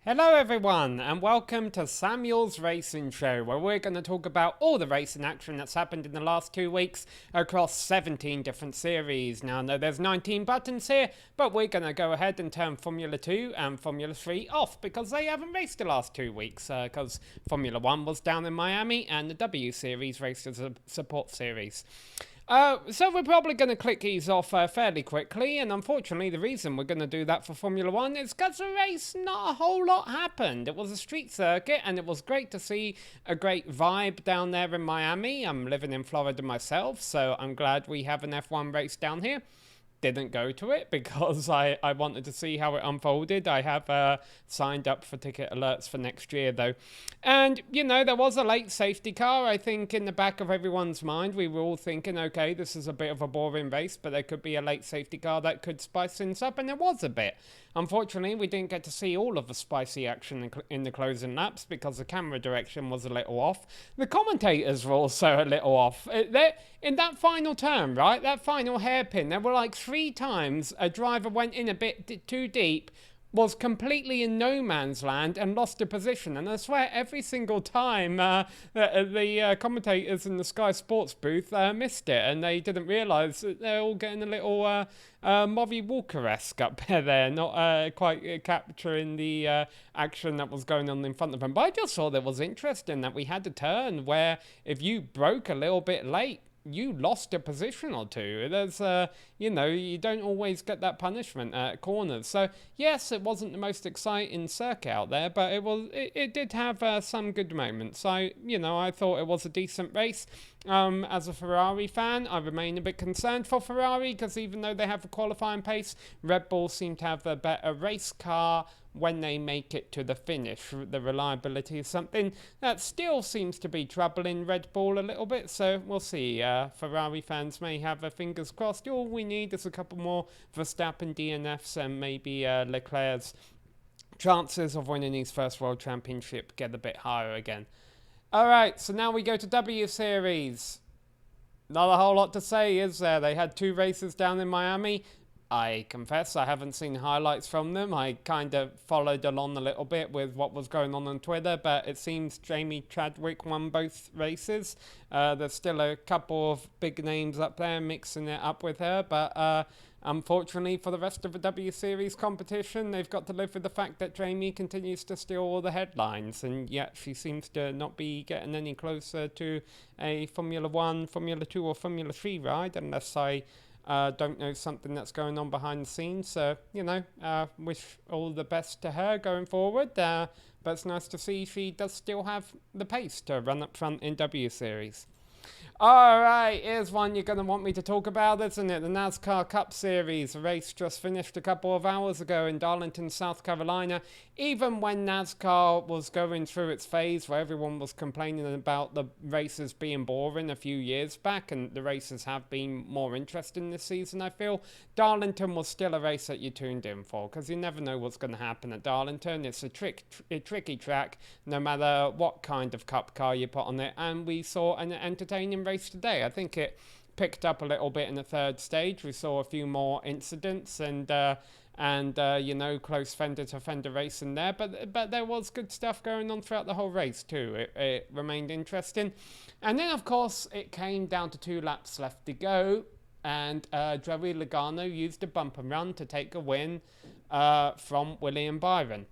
Hello everyone and welcome to Samuel's Racing Show, where we're going to talk about all the racing action that's happened in the last 2 weeks across 17 different series. Now I know there's 19 buttons here, but we're going to go ahead and turn Formula 2 and Formula 3 off because they haven't raced the last 2 weeks because Formula 1 was down in Miami and the W Series raced as a support series. So we're probably going to click these off fairly quickly, and unfortunately the reason we're going to do that for Formula 1 is because the race, not a whole lot happened. It was a street circuit, and it was great to see a great vibe down there in Miami. I'm living in Florida myself, so I'm glad we have an F1 race down here. Didn't go to it because I wanted to see how it unfolded. I have signed up for ticket alerts for next year though. And, you know, there was a late safety car. I think in the back of everyone's mind, we were all thinking, okay, this is a bit of a boring race, but there could be a late safety car that could spice things up, and there was a bit. Unfortunately, we didn't get to see all of the spicy action in the closing laps because the camera direction was a little off. The commentators were also a little off. In that final turn, right, that final hairpin, there were like 3 times a driver went in a bit too deep, was completely in no man's land and lost a position. And I swear every single time the commentators in the Sky Sports booth missed it, and they didn't realise that they're all getting a little Murray Walker-esque up there, not quite capturing the action that was going on in front of them. But I just thought it was interesting that we had a turn where if you broke a little bit late, you lost a position or two. There's, you know, you don't always get that punishment at corners. So, yes, it wasn't the most exciting circuit out there, but it did have some good moments. So, you know, I thought it was a decent race. As a Ferrari fan, I remain a bit concerned for Ferrari because even though they have a qualifying pace, Red Bull seem to have a better race car when they make it to the finish. The reliability is something that still seems to be troubling Red Bull a little bit, so we'll see. Ferrari fans may have their fingers crossed. All we need is a couple more Verstappen DNFs and maybe Leclerc's chances of winning his first World Championship get a bit higher again. Alright, so now we go to W Series. Not a whole lot to say, is there? They had 2 races down in Miami. I confess I haven't seen highlights from them. I kind of followed along a little bit with what was going on Twitter, but it seems Jamie Chadwick won both races. There's still a couple of big names up there mixing it up with her, but unfortunately for the rest of the W Series competition, they've got to live with the fact that Jamie continues to steal all the headlines, and yet she seems to not be getting any closer to a Formula 1, Formula 2 or Formula 3 ride, unless I don't know something that's going on behind the scenes. So, you know, wish all the best to her going forward. But it's nice to see she does still have the pace to run up front in W Series. Alright, here's one you're going to want me to talk about, isn't it? The NASCAR Cup Series. The race just finished a couple of hours ago in Darlington, South Carolina. Even when NASCAR was going through its phase where everyone was complaining about the races being boring a few years back, and the races have been more interesting this season, I feel, Darlington was still a race that you tuned in for, because you never know what's going to happen at Darlington. It's a tricky track, no matter what kind of cup car you put on it, and we saw an entertaining race today. I think it picked up a little bit in the third stage. We saw a few more incidents and you know, close fender to fender racing there, but there was good stuff going on throughout the whole race too. It remained interesting, and then of course it came down to 2 laps left to go, and Joey Logano used a bump and run to take a win from William Byron.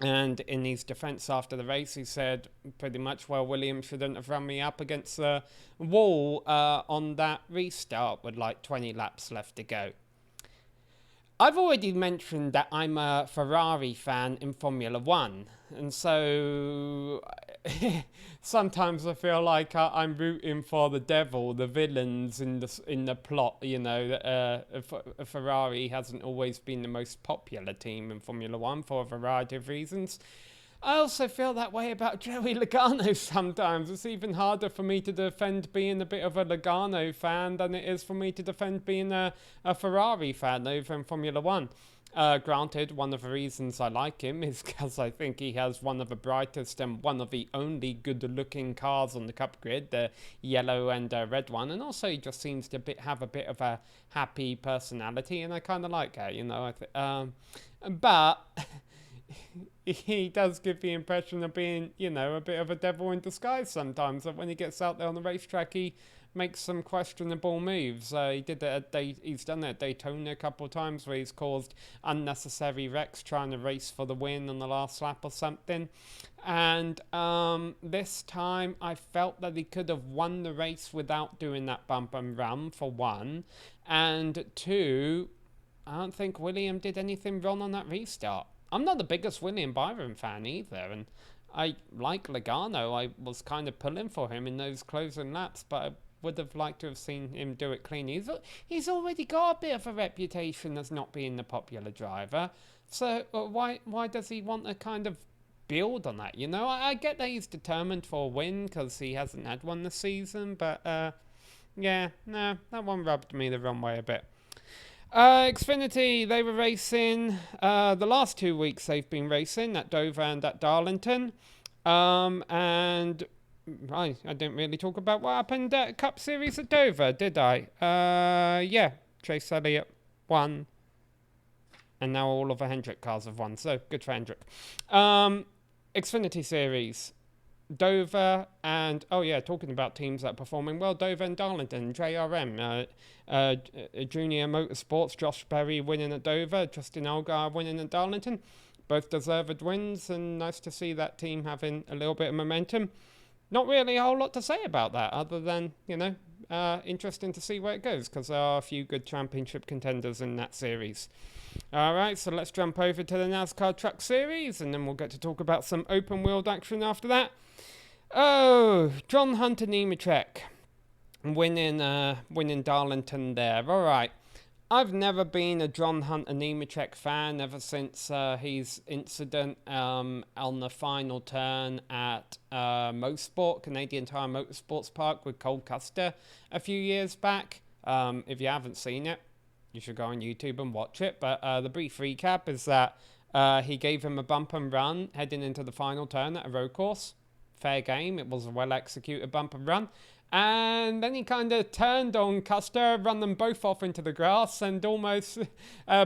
And in his defence after the race, he said pretty much, well, William shouldn't have run me up against the wall on that restart with like 20 laps left to go. I've already mentioned that I'm a Ferrari fan in Formula 1, and so sometimes I feel like I'm rooting for the devil, the villains in the plot. You know, Ferrari hasn't always been the most popular team in Formula 1 for a variety of reasons. I also feel that way about Joey Logano sometimes. It's even harder for me to defend being a bit of a Logano fan than it is for me to defend being a Ferrari fan over in Formula 1. Granted, one of the reasons I like him is because I think he has one of the brightest and one of the only good-looking cars on the Cup grid, the yellow and red one, and also he just seems to have a bit of a happy personality, and I kind of like that, you know. But he does give the impression of being, a bit of a devil in disguise sometimes. That when he gets out there on the racetrack, he makes some questionable moves. He's done it at Daytona a couple of times where he's caused unnecessary wrecks trying to race for the win on the last lap or something. And this time I felt that he could have won the race without doing that bump and run, for one. And two, I don't think William did anything wrong on that restart. I'm not the biggest William Byron fan either, and I like Logano. I was kind of pulling for him in those closing laps, but I would have liked to have seen him do it clean. He's already got a bit of a reputation as not being the popular driver, so why does he want to kind of build on that? I get that he's determined for a win because he hasn't had one this season, but yeah, no, that one rubbed me the wrong way a bit. Xfinity, they were racing, the last 2 weeks they've been racing at Dover and at Darlington, and I didn't really talk about what happened at Cup Series at Dover, did I? Yeah, Chase Elliott won, and now all of the Hendrick cars have won, so good for Hendrick. Xfinity Series, Dover and, talking about teams that are performing well, Dover and Darlington, JRM, Junior Motorsports, Josh Berry winning at Dover, Justin Allgaier winning at Darlington, both deserved wins, and nice to see that team having a little bit of momentum. Not really a whole lot to say about that, other than, interesting to see where it goes, because there are a few good championship contenders in that series. Alright, so let's jump over to the NASCAR Truck Series, and then we'll get to talk about some open-wheeled action after that. Oh, John Hunter Nemechek winning Darlington there. Alright, I've never been a John Hunter Nemechek fan ever since his incident on the final turn at Canadian Tire Motorsports Park with Cole Custer a few years back. If you haven't seen it, you should go on YouTube and watch it. But the brief recap is that he gave him a bump and run heading into the final turn at a road course. Fair game. It was a well-executed bump and run. And then he kind of turned on Custer, run them both off into the grass, and almost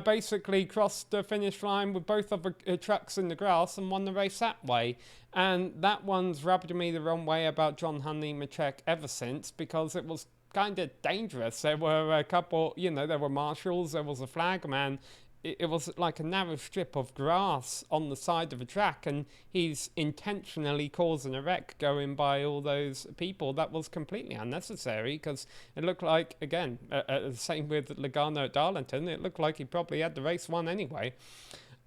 basically crossed the finish line with both of the trucks in the grass and won the race that way. And that one's rubbed me the wrong way about John Hunter Nemechek ever since, because it was kind of dangerous. There were a couple, there were marshals, there was a flag man. It was like a narrow strip of grass on the side of a track, and he's intentionally causing a wreck going by all those people. That was completely unnecessary, because it looked like, again, the same with Logano at Darlington, it looked like he probably had the race won anyway.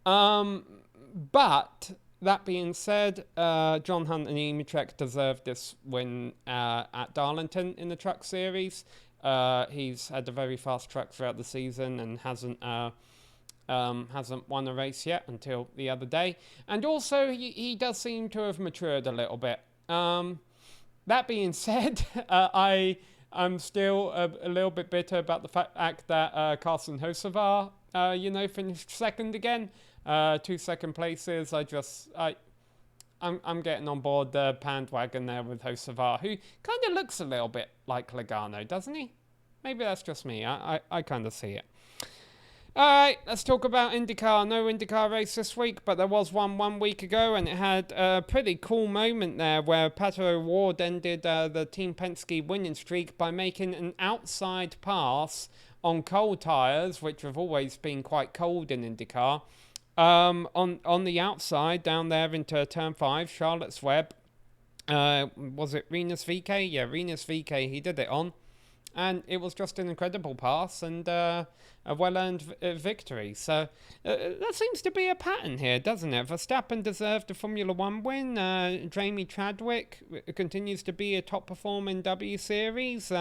But that being said, John Hunter Nemechek deserved this win at Darlington in the Truck Series. He's had a very fast truck throughout the season and hasn't won a race yet until the other day. And also, he does seem to have matured a little bit. That being said, I'm still a little bit bitter about the fact that Carson Hocevar, finished second again. 2 second places. I'm getting on board the bandwagon there with Hocevar, who kind of looks a little bit like Logano, doesn't he? Maybe that's just me. I kind of see it. Alright, let's talk about IndyCar. No IndyCar race this week, but there was one week ago, and it had a pretty cool moment there where Pato O'Ward ended the Team Penske winning streak by making an outside pass on cold tyres, which have always been quite cold in IndyCar. On the outside, down there into Turn 5, Charlotte's Web. Was it Rinus VeeKay? Yeah, Rinus VeeKay, he did it on. And it was just an incredible pass and a well-earned victory. So that seems to be a pattern here, doesn't it? Verstappen deserved a Formula 1 win. Jamie Chadwick continues to be a top performer in W Series.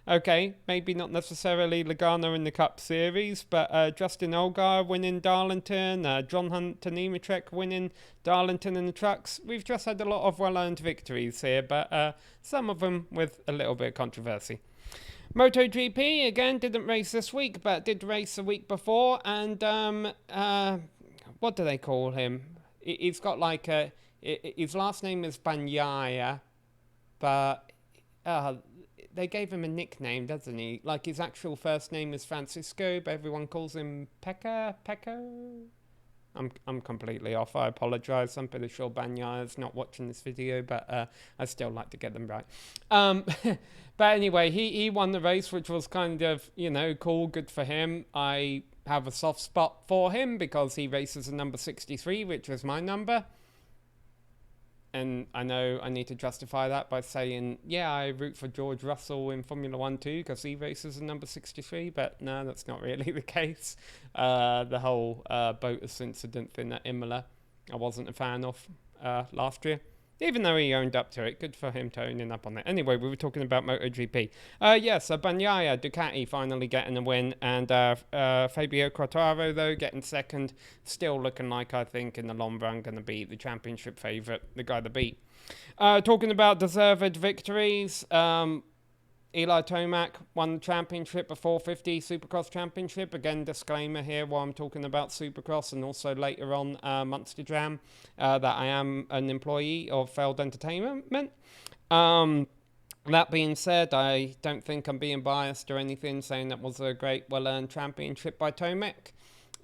Okay, maybe not necessarily Logano in the Cup Series, but Justin Allgaier winning Darlington, John Hunter Nemechek winning Darlington in the trucks. We've just had a lot of well-earned victories here, but some of them with a little bit of controversy. MotoGP, again, didn't race this week, but did race the week before, and what do they call him? He's got like his last name is Bagnaia, but they gave him a nickname, doesn't he? Like, his actual first name is Francisco, but everyone calls him Pecco? I'm completely off. I apologise. I'm pretty sure Bagnaya's not watching this video, but I still like to get them right. But anyway, he won the race, which was kind of, cool, good for him. I have a soft spot for him because he races a number 63, which was my number. And I know I need to justify that by saying, yeah, I root for George Russell in Formula 1 too because he races a number 63, but no, that's not really the case. The whole Bottas incident thing at Imola, I wasn't a fan of last year. Even though he owned up to it, good for him to owning up on it. Anyway, we were talking about MotoGP. So Bagnaia, Ducati finally getting a win, and Fabio Quartararo, though, getting second. Still looking like, I think, in the long run, going to be the championship favourite, the guy to beat. Talking about deserved victories, Eli Tomac won the championship, a 450 Supercross championship. Again, disclaimer here while I'm talking about Supercross and also later on Monster Jam, that I am an employee of Failed Entertainment. That being said, I don't think I'm being biased or anything, saying that was a great, well-earned championship by Tomac.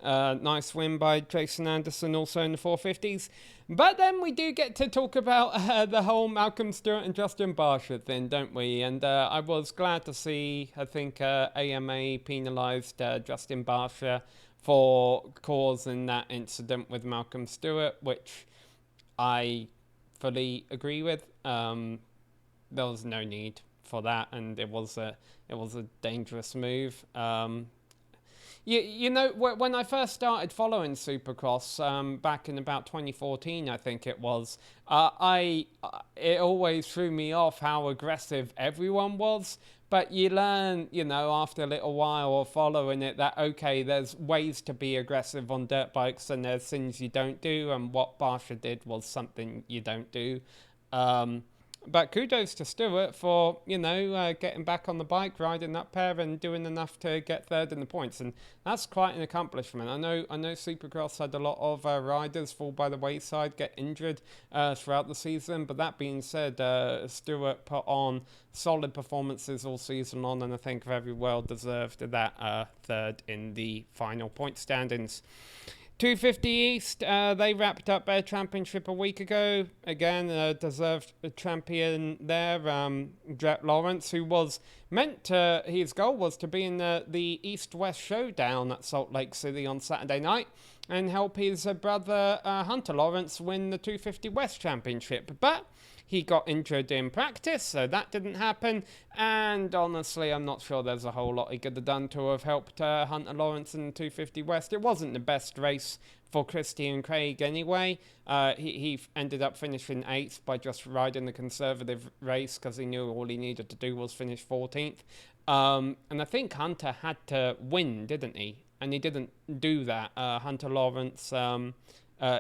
Nice win by Jason Anderson also in the 450s. But then we do get to talk about the whole Malcolm Stewart and Justin Barcia thing, don't we? And I was glad to see, I think, AMA penalised Justin Barcia for causing that incident with Malcolm Stewart, which I fully agree with. There was no need for that, and it was a dangerous move. When I first started following Supercross back in about 2014, I think it was, it always threw me off how aggressive everyone was. But you learn, after a little while of following it, that, okay, there's ways to be aggressive on dirt bikes and there's things you don't do. And what Barcia did was something you don't do. But kudos to Stewart for, getting back on the bike, riding that pair and doing enough to get third in the points. And that's quite an accomplishment. I know Supercross had a lot of riders fall by the wayside, get injured throughout the season. But that being said, Stewart put on solid performances all season long, and I think very well deserved that third in the final point standings. 250 East, they wrapped up their championship a week ago. Again, deserved champion there, Jet Lawrence, who was his goal was to be in the East-West Showdown at Salt Lake City on Saturday night and help his brother Hunter Lawrence win the 250 West Championship. But he got injured in practice, so that didn't happen. And honestly, I'm not sure there's a whole lot he could have done to have helped Hunter Lawrence in the 250 West. It wasn't the best race for Christian Craig anyway. He ended up finishing 8th by just riding the conservative race because he knew all he needed to do was finish 14th. And I think Hunter had to win, didn't he? And he didn't do that. Hunter Lawrence...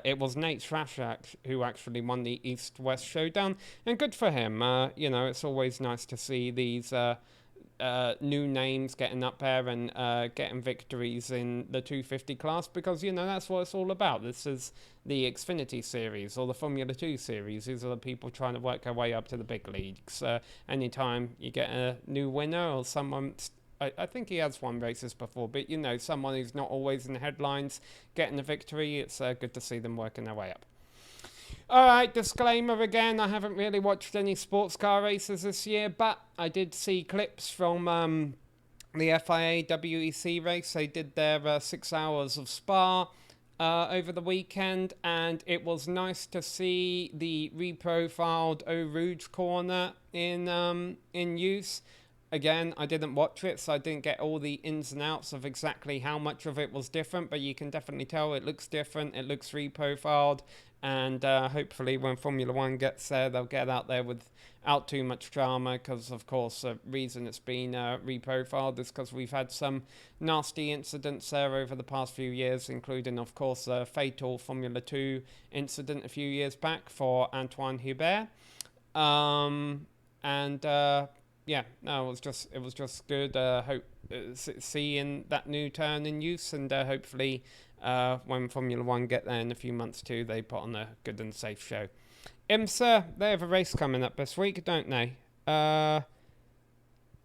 it was Nate Thrasher who actually won the East-West Showdown, and good for him. It's always nice to see these new names getting up there and getting victories in the 250 class because, that's what it's all about. This is the Xfinity Series or the Formula 2 Series. These are the people trying to work their way up to the big leagues. Anytime you get a new winner or someone... I think he has won races before, but someone who's not always in the headlines getting the victory, it's good to see them working their way up. Alright, disclaimer again, I haven't really watched any sports car races this year, but I did see clips from the FIA WEC race. They did their 6 hours of Spa over the weekend, and it was nice to see the reprofiled Eau Rouge corner in use. Again, I didn't watch it, so I didn't get all the ins and outs of exactly how much of it was different, but you can definitely tell it looks different, it looks reprofiled, and hopefully when Formula 1 gets there, they'll get out there without too much drama, because of course the reason it's been reprofiled is because we've had some nasty incidents there over the past few years, including of course a fatal Formula 2 incident a few years back for Antoine Hubert. Yeah, no, it was just good. Seeing that new turn in use, and hopefully, when Formula 1 get there in a few months too, they put on a good and safe show. IMSA, they have a race coming up this week, don't they?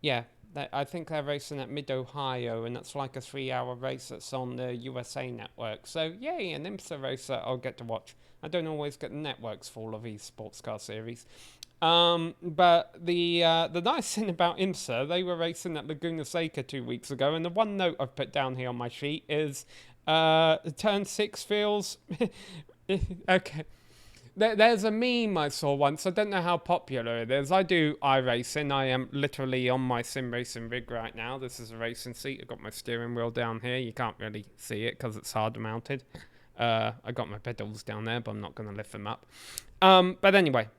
Yeah, I think they're racing at Mid-Ohio, and that's like a 3-hour race that's on the USA Network. So, yay, an IMSA race that I'll get to watch. I don't always get the networks for all of these sports car series. But the nice thing about IMSA, they were racing at Laguna Seca 2 weeks ago, and the one note I've put down here on my sheet is turn 6 feels... okay. There's a meme I saw once. I don't know how popular it is. I do iRacing. I am literally on my sim racing rig right now. This is a racing seat. I've got my steering wheel down here. You can't really see it because it's hard mounted. I got my pedals down there, but I'm not going to lift them up. But anyway,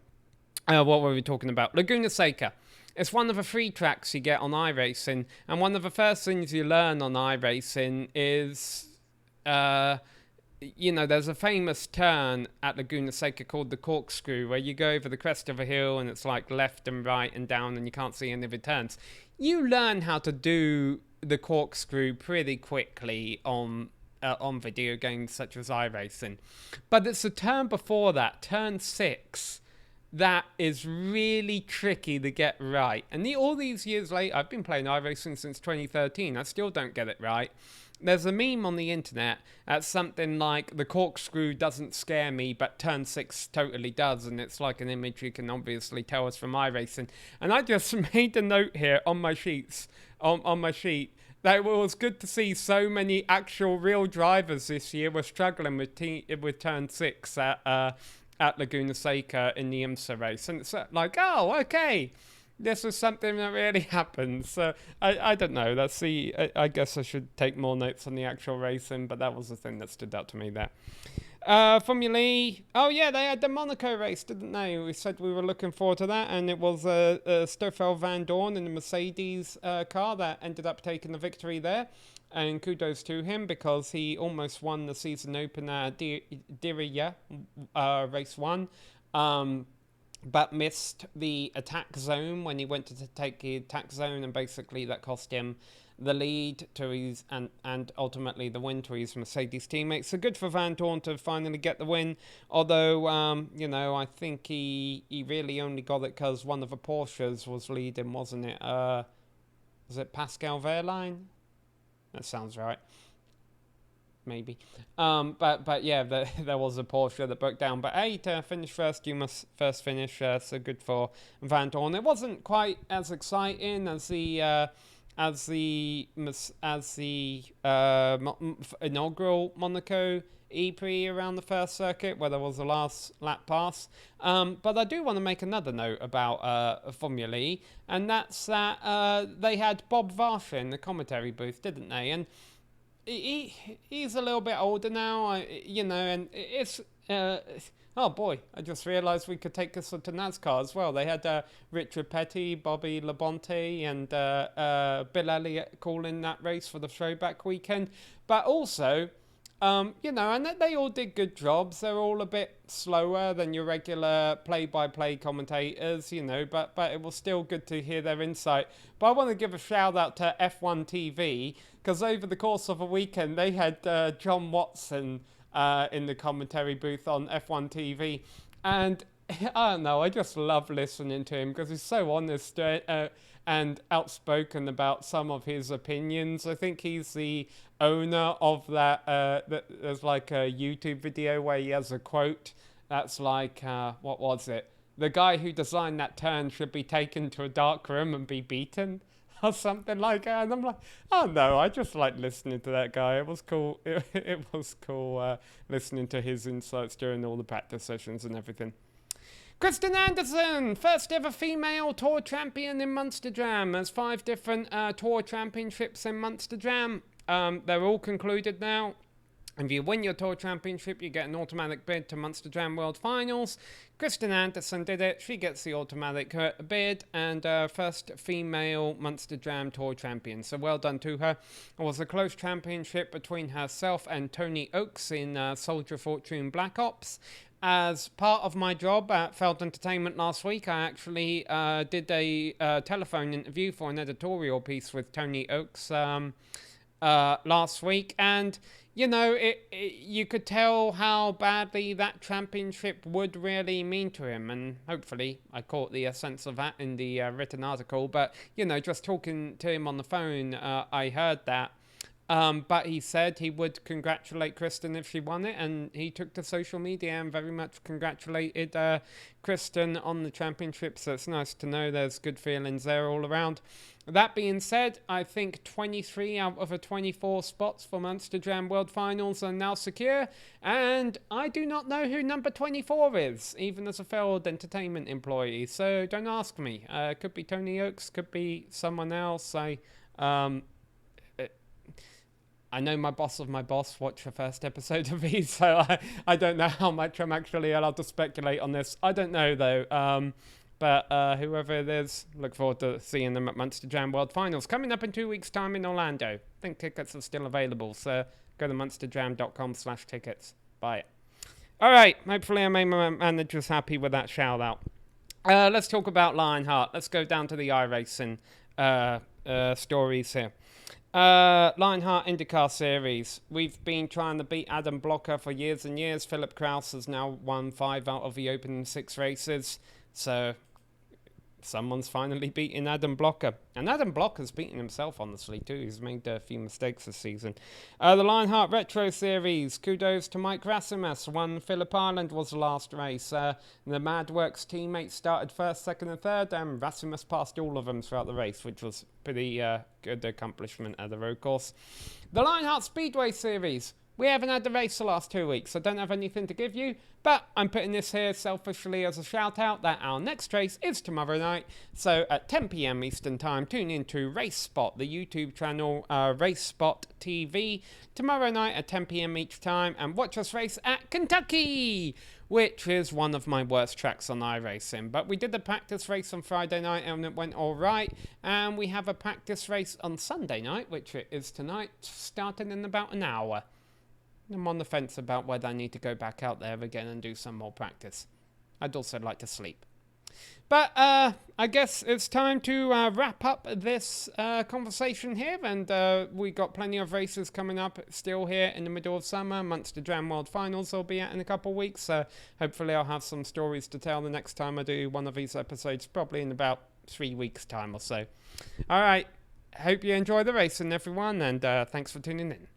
what were we talking about? Laguna Seca. It's one of the 3 tracks you get on iRacing. And one of the first things you learn on iRacing is... there's a famous turn at Laguna Seca called the corkscrew, where you go over the crest of a hill and it's like left and right and down and you can't see any of the turns. You learn how to do the corkscrew pretty quickly on video games such as iRacing. But it's the turn before that, turn 6, that is really tricky to get right. And all these years later, I've been playing iRacing since 2013, I still don't get it right. There's a meme on the internet that's something like, the corkscrew doesn't scare me, but turn 6 totally does. And it's like an image you can obviously tell us from iRacing. And I just made a note here on my sheets, on my sheet, that it was good to see so many actual real drivers this year were struggling with turn 6 at Laguna Seca in the IMSA race. And it's like, oh, okay. This is something that really happens. So I don't know. That's I guess I should take more notes on the actual racing, but that was the thing that stood out to me there. Formula E. Oh yeah, they had the Monaco race, didn't they? We said we were looking forward to that, and it was Stoffel Van Dorn in the Mercedes car that ended up taking the victory there. And kudos to him, because he almost won the season opener Diriyah race 1. But missed the attack zone when he went to take the attack zone, and basically that cost him the lead to his and ultimately the win to his Mercedes teammates. So good for Van Dorn to finally get the win, although I think he really only got it because one of the Porsches was leading, wasn't it? Was it Pascal Wehrlein? That sounds right. Maybe. But yeah, there was a Porsche that broke down. But hey, to finish first, you must first finish. So good for Van Dorn. It wasn't quite as exciting as the inaugural Monaco E-Prix around the first circuit, where there was a last lap pass. But I do want to make another note about Formula E, and that's that they had Bob Varsha in the commentary booth, didn't they? And he's a little bit older now, and it's... oh boy, I just realised we could take this to NASCAR as well. They had Richard Petty, Bobby Labonte, and Bill Elliott calling that race for the throwback weekend. But also, and they all did good jobs. They're all a bit slower than your regular play-by-play commentators, but it was still good to hear their insight. But I want to give a shout out to F1 TV, because over the course of a weekend, they had John Watson in the commentary booth on F1 TV. And I don't know, I just love listening to him because he's so honest and outspoken about some of his opinions. I think he's the owner of that. There's like a YouTube video where he has a quote that's like, what was it? The guy who designed that turn should be taken to a dark room and be beaten, or something like that. And I'm like, oh no, I just like listening to that guy. It was cool. It was cool listening to his insights during all the practice sessions and everything. Kristen Anderson, first ever female tour champion in Munster Jam. There's 5 different tour championships in Munster Jam. They're all concluded now. If you win your tour championship, you get an automatic bid to Munster Jam World Finals. Kristen Anderson did it. She gets the automatic bid and first female Munster Jam Tour champion. So well done to her. It was a close championship between herself and Tony Oakes in Soldier Fortune Black Ops. As part of my job at Feld Entertainment last week, I actually did a telephone interview for an editorial piece with Tony Oakes last week. And you could tell how badly that championship would really mean to him, and hopefully I caught the sense of that in the written article, but, just talking to him on the phone, I heard that. But he said he would congratulate Kristen if she won it, and he took to social media and very much congratulated Kristen on the championship, so it's nice to know there's good feelings there all around. That being said, I think 23 out of the 24 spots for Monster Jam World Finals are now secure, and I do not know who number 24 is, even as a failed entertainment employee, so don't ask me. Could be Tony Oaks, could be someone else. I know my boss of my boss watched the first episode of these, so I don't know how much I'm actually allowed to speculate on this. I don't know, though. But whoever it is, look forward to seeing them at Monster Jam World Finals. Coming up in 2 weeks' time in Orlando. I think tickets are still available, so go to monsterjam.com/tickets. Buy it. All right, hopefully I made my managers happy with that shout-out. Let's talk about Lionheart. Let's go down to the iRacing stories here. Lionheart IndyCar Series. We've been trying to beat Adam Blocker for years and years. Philip Krause has now won 5 out of the opening 6 races. So someone's finally beaten Adam Blocker. And Adam Blocker's beaten himself, honestly, too. He's made a few mistakes this season. The Lionheart Retro Series. Kudos to Mike Rasimus. Won Phillip Island was the last race. The MadWorks teammates started first, second, and third, and Rasimus passed all of them throughout the race, which was pretty good accomplishment at the road course. The Lionheart Speedway Series. We haven't had the race the last 2 weeks, so I don't have anything to give you, but I'm putting this here selfishly as a shout out that our next race is tomorrow night, so at 10 p.m. Eastern Time, tune in to Race Spot, the YouTube channel Race Spot TV, tomorrow night at 10 p.m. each time, and watch us race at Kentucky, which is one of my worst tracks on iRacing. But we did the practice race on Friday night and it went all right, and we have a practice race on Sunday night, which it is tonight, starting in about an hour. I'm on the fence about whether I need to go back out there again and do some more practice. I'd also like to sleep. But I guess it's time to wrap up this conversation here, and we got plenty of races coming up still here in the middle of summer. Monster Jam World Finals will be out in a couple of weeks, so hopefully I'll have some stories to tell the next time I do one of these episodes, probably in about 3 weeks' time or so. All right, hope you enjoy the racing, everyone, and thanks for tuning in.